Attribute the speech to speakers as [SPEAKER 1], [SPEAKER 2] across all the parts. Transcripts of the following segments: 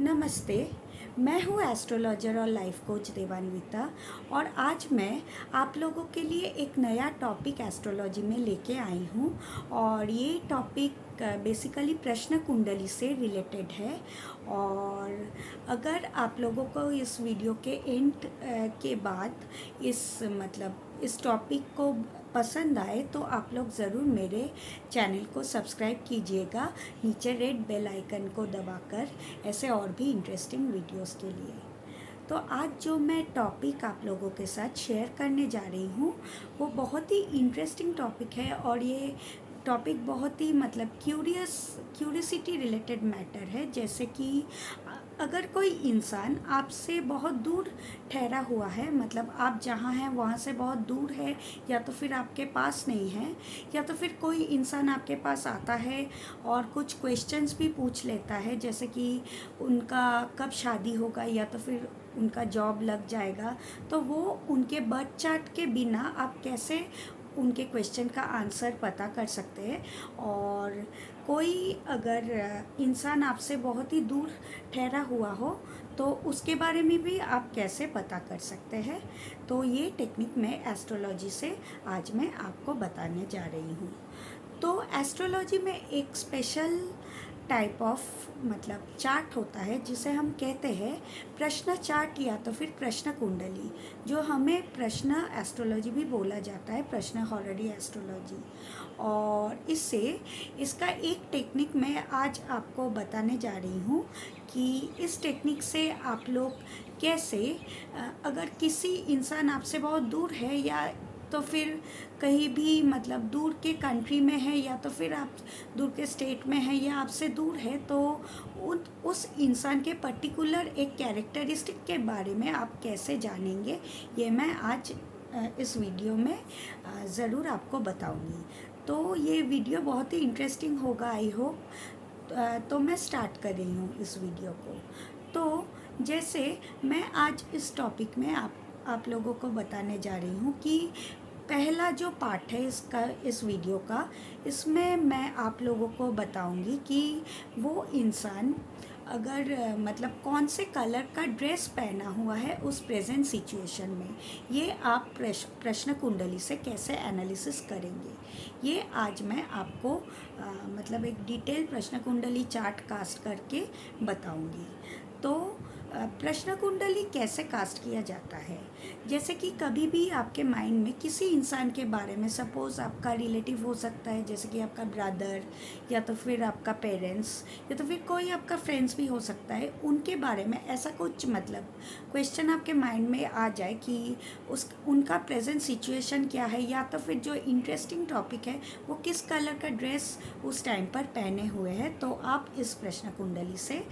[SPEAKER 1] नमस्ते। मैं हूँ एस्ट्रोलॉजर और लाइफ कोच देवान्विता और आज मैं आप लोगों के लिए एक नया टॉपिक एस्ट्रोलॉजी में लेके आई हूँ और ये टॉपिक बेसिकली प्रश्न कुंडली से रिलेटेड है। और अगर आप लोगों को इस वीडियो के एंड के बाद इस टॉपिक को पसंद आए तो आप लोग ज़रूर मेरे चैनल को सब्सक्राइब कीजिएगा नीचे रेड बेल आइकन को दबाकर, ऐसे और भी इंटरेस्टिंग वीडियोस के लिए। तो आज जो मैं टॉपिक आप लोगों के साथ शेयर करने जा रही हूँ वो बहुत ही इंटरेस्टिंग टॉपिक है और ये टॉपिक बहुत ही क्यूरियसिटी रिलेटेड मैटर है। जैसे कि अगर कोई इंसान आपसे बहुत दूर ठहरा हुआ है, मतलब आप जहाँ हैं वहाँ से बहुत दूर है, या तो फिर आपके पास नहीं है, या तो फिर कोई इंसान आपके पास आता है और कुछ क्वेश्चंस भी पूछ लेता है, जैसे कि उनका कब शादी होगा या तो फिर उनका जॉब लग जाएगा, तो वो उनके बर्थ चार्ट के बिना आप कैसे उनके क्वेश्चन का आंसर पता कर सकते हैं। और कोई अगर इंसान आपसे बहुत ही दूर ठहरा हुआ हो तो उसके बारे में भी आप कैसे पता कर सकते हैं। तो ये टेक्निक मैं एस्ट्रोलॉजी से आज मैं आपको बताने जा रही हूँ। तो एस्ट्रोलॉजी में एक स्पेशल टाइप ऑफ चार्ट होता है जिसे हम कहते हैं प्रश्न चार्ट या तो फिर प्रश्न कुंडली, जो हमें प्रश्न एस्ट्रोलॉजी भी बोला जाता है, प्रश्न हॉररी एस्ट्रोलॉजी। और इसका एक टेक्निक मैं आज आपको बताने जा रही हूँ कि इस टेक्निक से आप लोग कैसे अगर किसी इंसान आपसे बहुत दूर है या तो फिर कहीं भी दूर के कंट्री में है या तो फिर आप दूर के स्टेट में है या आपसे दूर है, तो उस इंसान के पर्टिकुलर एक कैरेक्टरिस्टिक के बारे में आप कैसे जानेंगे, ये मैं आज इस वीडियो में ज़रूर आपको बताऊंगी। तो ये वीडियो बहुत ही इंटरेस्टिंग होगा, आई होप। तो मैं स्टार्ट कर रही हूँ इस वीडियो को। तो जैसे मैं आज इस टॉपिक में आप लोगों को बताने जा रही हूँ कि पहला जो पार्ट है इस वीडियो का, इसमें मैं आप लोगों को बताऊंगी कि वो इंसान अगर कौन से कलर का ड्रेस पहना हुआ है उस प्रेजेंट सिचुएशन में, ये आप प्रश्न कुंडली से कैसे एनालिसिस करेंगे, ये आज मैं आपको एक डिटेल प्रश्न कुंडली चार्ट कास्ट करके बताऊंगी। तो प्रश्न कुंडली कैसे कास्ट किया जाता है, जैसे कि कभी भी आपके माइंड में किसी इंसान के बारे में, सपोज़ आपका रिलेटिव हो सकता है, जैसे कि आपका ब्रदर या तो फिर आपका पेरेंट्स या तो फिर कोई आपका फ्रेंड्स भी हो सकता है, उनके बारे में ऐसा कुछ क्वेश्चन आपके माइंड में आ जाए कि उनका प्रेजेंट सिचुएशन क्या है, या तो फिर जो इंटरेस्टिंग टॉपिक है वो किस कलर का ड्रेस उस टाइम पर पहने हुए हैं, तो आप इस प्रश्न कुंडली से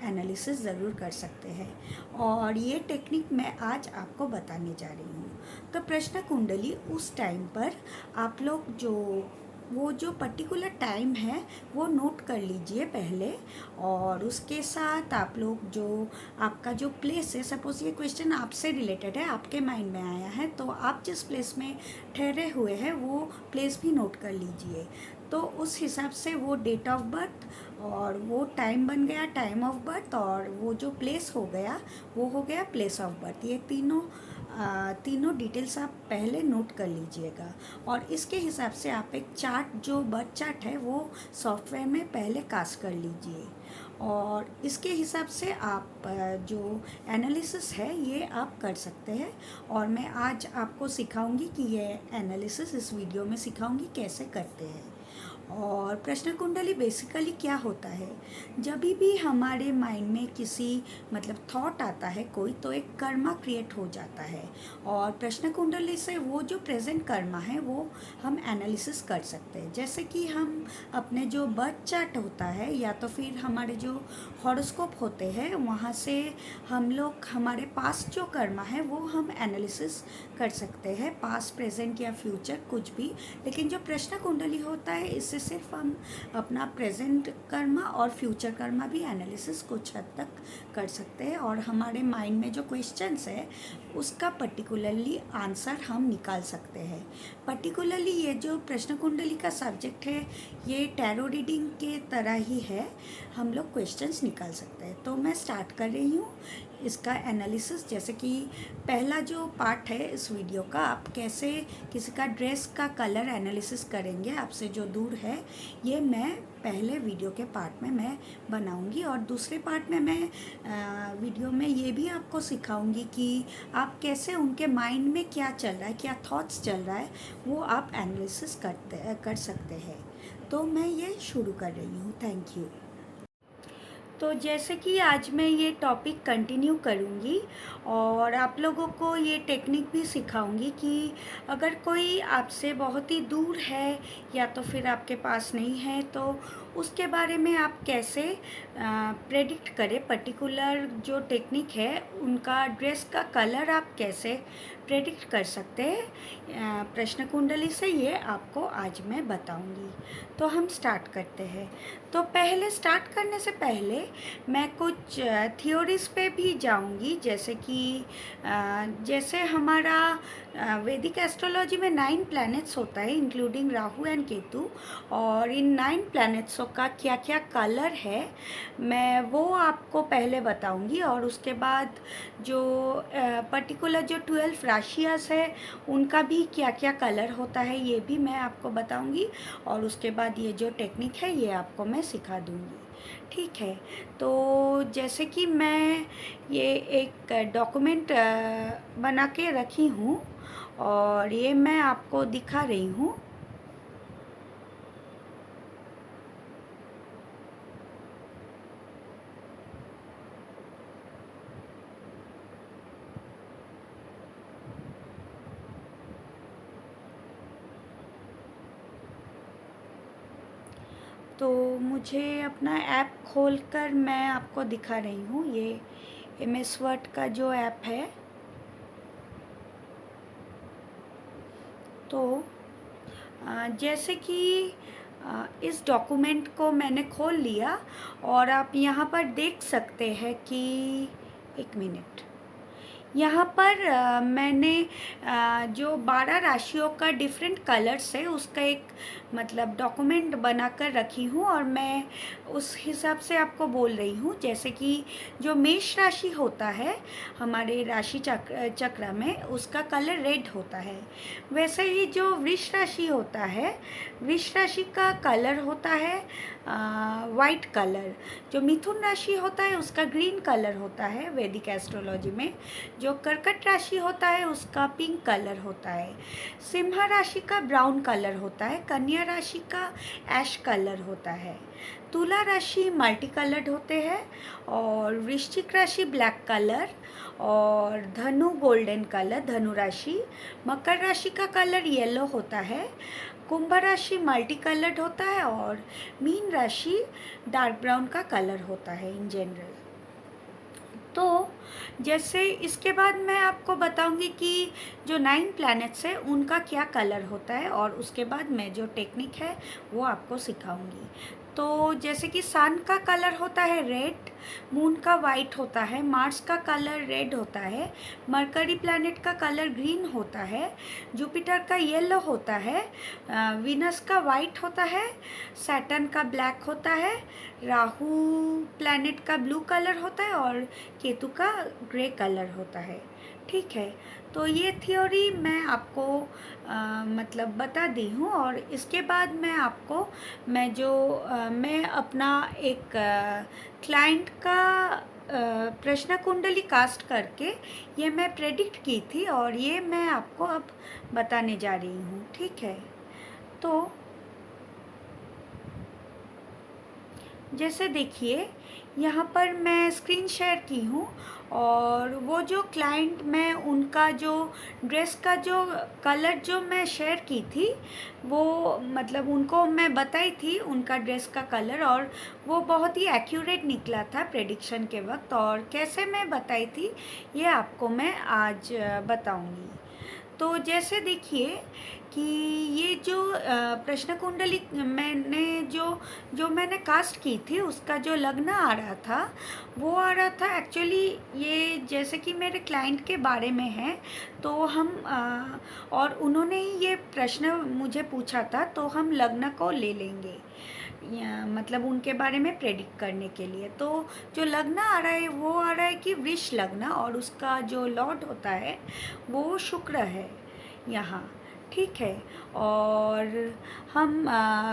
[SPEAKER 1] एनालिसिस ज़रूर कर सकते हैं। और ये टेक्निक मैं आज आपको बताने जा रही हूँ। तो प्रश्न कुंडली उस टाइम पर आप लोग जो पर्टिकुलर टाइम है वो नोट कर लीजिए पहले, और उसके साथ आप लोग जो आपका जो प्लेस है, सपोज ये क्वेश्चन आपसे रिलेटेड है, आपके माइंड में आया है, तो आप जिस प्लेस में ठहरे हुए हैं वो प्लेस भी नोट कर लीजिए। तो उस हिसाब से वो डेट ऑफ बर्थ और वो टाइम बन गया टाइम ऑफ बर्थ, और वो जो प्लेस हो गया वो हो गया प्लेस ऑफ बर्थ। ये तीनों डिटेल्स आप पहले नोट कर लीजिएगा, और इसके हिसाब से आप एक चार्ट, जो बर्थ चार्ट है, वो सॉफ्टवेयर में पहले कास्ट कर लीजिए, और इसके हिसाब से आप जो एनालिसिस है ये आप कर सकते हैं। और मैं आज आपको सिखाऊंगी कि ये एनालिसिस इस वीडियो में सिखाऊंगी कैसे करते हैं। और प्रश्न कुंडली बेसिकली क्या होता है, जब भी हमारे माइंड में किसी थॉट आता है कोई, तो एक कर्मा क्रिएट हो जाता है, और प्रश्न कुंडली से वो जो प्रेजेंट कर्मा है वो हम एनालिसिस कर सकते हैं। जैसे कि हम अपने जो बर्थ चार्ट होता है या तो फिर हमारे जो हॉरोस्कोप होते हैं, वहाँ से हम लोग हमारे पास जो कर्मा है वो हम एनालिसिस कर सकते हैं, पास्ट प्रेजेंट या फ्यूचर कुछ भी। लेकिन जो प्रश्न कुंडली होता है, इससे इससे सिर्फ हम अपना प्रेजेंट कर्मा और फ्यूचर कर्मा भी एनालिसिस कुछ हद तक कर सकते हैं, और हमारे माइंड में जो क्वेश्चंस है उसका पर्टिकुलरली आंसर हम निकाल सकते हैं। पर्टिकुलरली ये जो प्रश्न कुंडली का सब्जेक्ट है ये टैरो रीडिंग के तरह ही है, हम लोग क्वेश्चंस निकाल सकते हैं। तो मैं स्टार्ट कर रही हूँ इसका एनालिसिस। जैसे कि पहला जो पार्ट है इस वीडियो का, आप कैसे किसी का ड्रेस का कलर एनालिसिस करेंगे आपसे जो दूर है, ये मैं पहले वीडियो के पार्ट में मैं बनाऊंगी, और दूसरे पार्ट में मैं वीडियो में ये भी आपको सिखाऊंगी कि आप कैसे उनके माइंड में क्या चल रहा है, क्या थॉट्स चल रहा है, वो आप एनालिसिस कर सकते हैं। तो मैं ये शुरू कर रही हूँ। Thank you. तो जैसे कि आज मैं ये टॉपिक कंटिन्यू करूँगी और आप लोगों को ये टेक्निक भी सिखाऊंगी कि अगर कोई आपसे बहुत ही दूर है या तो फिर आपके पास नहीं है, तो उसके बारे में आप कैसे प्रेडिक्ट करें। पर्टिकुलर जो टेक्निक है उनका ड्रेस का कलर आप कैसे प्रेडिक्ट कर सकते हैं प्रश्न कुंडली से, ये आपको आज मैं बताऊंगी। तो हम स्टार्ट करते हैं। तो पहले स्टार्ट करने से पहले मैं कुछ थियोरीज पे भी जाऊंगी, जैसे कि जैसे हमारा वैदिक एस्ट्रोलॉजी में 9 प्लैनेट्स होता है इंक्लूडिंग राहु एंड केतु, और इन 9 प्लैनेट्सों का क्या क्या कलर है मैं वो आपको पहले बताऊंगी, और उसके बाद जो पर्टिकुलर जो 12 राशियास है उनका भी क्या क्या कलर होता है ये भी मैं आपको बताऊंगी, और उसके बाद ये जो टेक्निक है ये आपको मैं सिखा दूंगी। ठीक है। तो जैसे कि मैं ये एक डॉक्यूमेंट बना के रखी हूँ और ये मैं आपको दिखा रही हूँ। तो मुझे अपना ऐप खोलकर मैं आपको दिखा रही हूँ, ये MS वर्ड का जो ऐप है। तो जैसे कि इस डॉक्यूमेंट को मैंने खोल लिया और आप यहाँ पर देख सकते हैं कि एक मिनट, यहाँ पर मैंने जो 12 राशियों का डिफरेंट कलर्स है उसका एक मतलब डॉक्यूमेंट बनाकर रखी हूँ, और मैं उस हिसाब से आपको बोल रही हूँ। जैसे कि जो मेष राशि होता है हमारे राशि चक्र में उसका कलर रेड होता है, वैसे ही जो वृष राशि होता है, वृष राशि का कलर होता है वाइट कलर। जो मिथुन राशि होता है उसका ग्रीन कलर होता है वैदिक एस्ट्रोलॉजी में। जो कर्कट राशि होता है उसका पिंक कलर होता है। सिंह राशि का ब्राउन कलर होता है। कन्या राशि का ऐश कलर होता है। तुला राशि मल्टी कलर्ड होते हैं, और वृश्चिक राशि ब्लैक कलर, और धनु गोल्डन कलर धनु राशि। मकर राशि का कलर येलो होता है। कुंभ राशि मल्टी कलर्ड होता है, और मीन राशि डार्क ब्राउन का कलर होता है इन जनरल। तो जैसे इसके बाद मैं आपको बताऊंगी कि जो 9 प्लैनेट्स है उनका क्या कलर होता है, और उसके बाद मैं जो टेक्निक है वो आपको सिखाऊंगी। तो जैसे कि सन का कलर होता है रेड, मून का वाइट होता है, मार्स का कलर रेड होता है, मरकरी प्लैनेट का कलर ग्रीन होता है, जुपिटर का येलो होता है, वीनस का वाइट होता है, सैटर्न का ब्लैक होता है, राहु प्लैनेट का ब्लू कलर होता है, और केतु का ग्रे कलर होता है। ठीक है। तो ये थ्योरी मैं आपको मतलब बता दी हूँ, और इसके बाद मैं अपना एक क्लाइंट का प्रश्न कुंडली कास्ट करके ये मैं प्रेडिक्ट की थी, और ये मैं आपको अब बताने जा रही हूँ। ठीक है। तो जैसे देखिए यहाँ पर मैं स्क्रीन शेयर की हूँ, और वो जो क्लाइंट मैं उनका जो ड्रेस का जो कलर जो मैं शेयर की थी वो मतलब उनको मैं बताई थी उनका ड्रेस का कलर, और वो बहुत ही एक्यूरेट निकला था प्रेडिक्शन के वक्त। और कैसे मैं बताई थी ये आपको मैं आज बताऊँगी। तो जैसे देखिए कि ये जो प्रश्न कुंडली मैंने जो मैंने कास्ट की थी उसका जो लग्न आ रहा था वो आ रहा था एक्चुअली, ये जैसे कि मेरे क्लाइंट के बारे में है, तो हम और उन्होंने ही ये प्रश्न मुझे पूछा था, तो हम लग्न को ले लेंगे मतलब उनके बारे में प्रेडिक्ट करने के लिए। तो जो लग्न आ रहा है वो आ रहा है कि वृष लग्न, और उसका जो लॉर्ड होता है वो शुक्र है यहाँ, ठीक है। और हम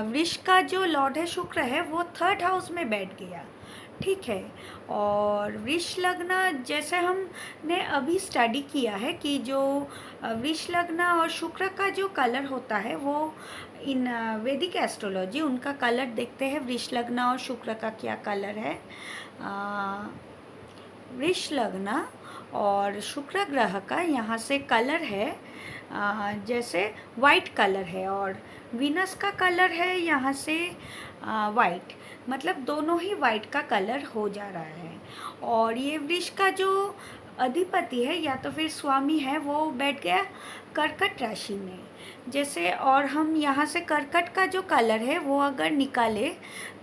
[SPEAKER 1] वृष का जो लॉर्ड है शुक्र है वो 3rd हाउस में बैठ गया, ठीक है। और वृष लग्न जैसे हमने अभी स्टडी किया है कि जो वृष लग्न और शुक्र का जो कलर होता है वो इन वैदिक एस्ट्रोलॉजी उनका कलर देखते हैं। वृष लग्न और शुक्र का क्या कलर है, वृष लग्न और शुक्र ग्रह का यहाँ से कलर है जैसे वाइट कलर है, और वीनस का कलर है यहाँ से वाइट, मतलब दोनों ही वाइट का कलर हो जा रहा है। और ये वृष का जो अधिपति है या तो फिर स्वामी है वो बैठ गया कर्कट राशि में जैसे, और हम यहाँ से कर्कट का जो कलर है वो अगर निकाले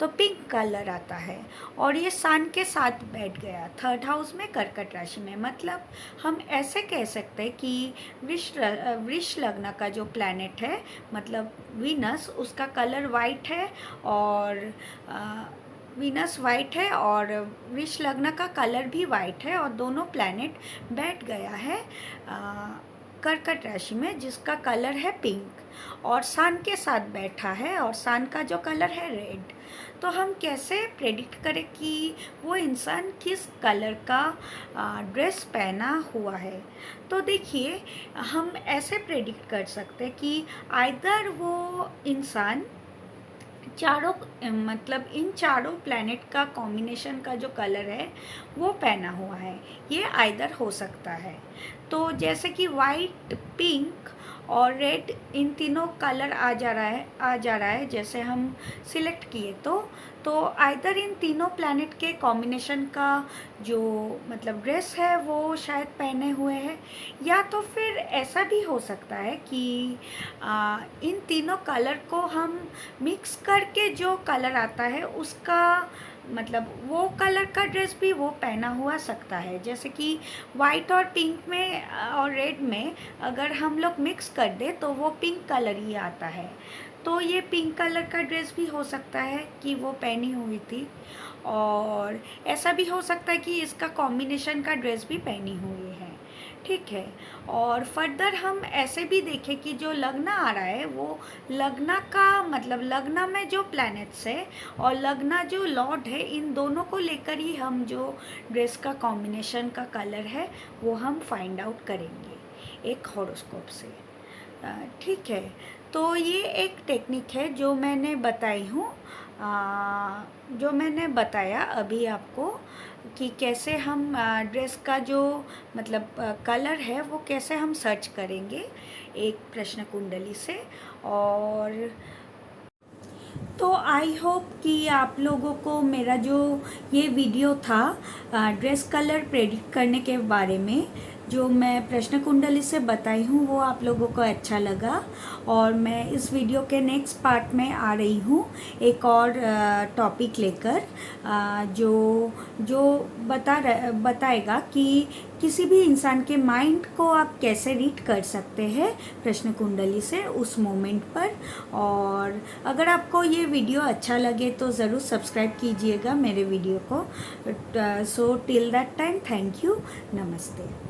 [SPEAKER 1] तो पिंक कलर आता है, और ये सन के साथ बैठ गया 3rd हाउस में कर्कट राशि में। मतलब हम ऐसे कह सकते हैं कि वृष लग्न का जो प्लैनेट है मतलब वीनस, उसका कलर वाइट है, और वीनस वाइट है और वृष लग्न का कलर भी वाइट है, और दोनों प्लैनेट बैठ गया है कर्कट राशि में जिसका कलर है पिंक, और सन के साथ बैठा है, और सन का जो कलर है रेड। तो हम कैसे प्रेडिक्ट करें कि वो इंसान किस कलर का ड्रेस पहना हुआ है। तो देखिए हम ऐसे प्रेडिक्ट कर सकते हैं कि आइदर वो इंसान चारों मतलब इन चारों प्लैनेट का कॉम्बिनेशन का जो कलर है वो पहना हुआ है, ये आइदर हो सकता है। तो जैसे कि वाइट, पिंक और रेड, इन तीनों कलर आ जा रहा है जैसे हम सिलेक्ट किए तो आइदर इन तीनों प्लैनेट के कॉम्बिनेशन का जो मतलब ड्रेस है वो शायद पहने हुए हैं, या तो फिर ऐसा भी हो सकता है कि इन तीनों कलर को हम मिक्स करके जो कलर आता है उसका मतलब वो कलर का ड्रेस भी वो पहना हुआ सकता है। जैसे कि वाइट और पिंक में और रेड में अगर हम लोग मिक्स कर दे तो वो पिंक कलर ही आता है, तो ये पिंक कलर का ड्रेस भी हो सकता है कि वो पहनी हुई थी, और ऐसा भी हो सकता है कि इसका कॉम्बिनेशन का ड्रेस भी पहनी हुई है, ठीक है। और फर्दर हम ऐसे भी देखें कि जो लग्न आ रहा है वो लग्न का मतलब लग्न में जो प्लैनेट्स है और लग्न जो लॉर्ड है, इन दोनों को लेकर ही हम जो ड्रेस का कॉम्बिनेशन का कलर है वो हम फाइंड आउट करेंगे एक हॉरोस्कोप से, ठीक है। तो ये एक टेक्निक है जो मैंने बताई हूँ, जो मैंने बताया अभी आपको कि कैसे हम ड्रेस का जो मतलब कलर है वो कैसे हम सर्च करेंगे एक प्रश्न कुंडली से। और तो आई होप कि आप लोगों को मेरा जो ये वीडियो था ड्रेस कलर प्रेडिक्ट करने के बारे में जो मैं प्रश्न कुंडली से बताई हूँ वो आप लोगों को अच्छा लगा, और मैं इस वीडियो के नेक्स्ट पार्ट में आ रही हूँ एक और टॉपिक लेकर जो बताएगा कि किसी भी इंसान के माइंड को आप कैसे रीड कर सकते हैं प्रश्न कुंडली से उस मोमेंट पर। और अगर आपको ये वीडियो अच्छा लगे तो ज़रूर सब्सक्राइब कीजिएगा मेरे वीडियो को। So till that time, thank you, नमस्ते।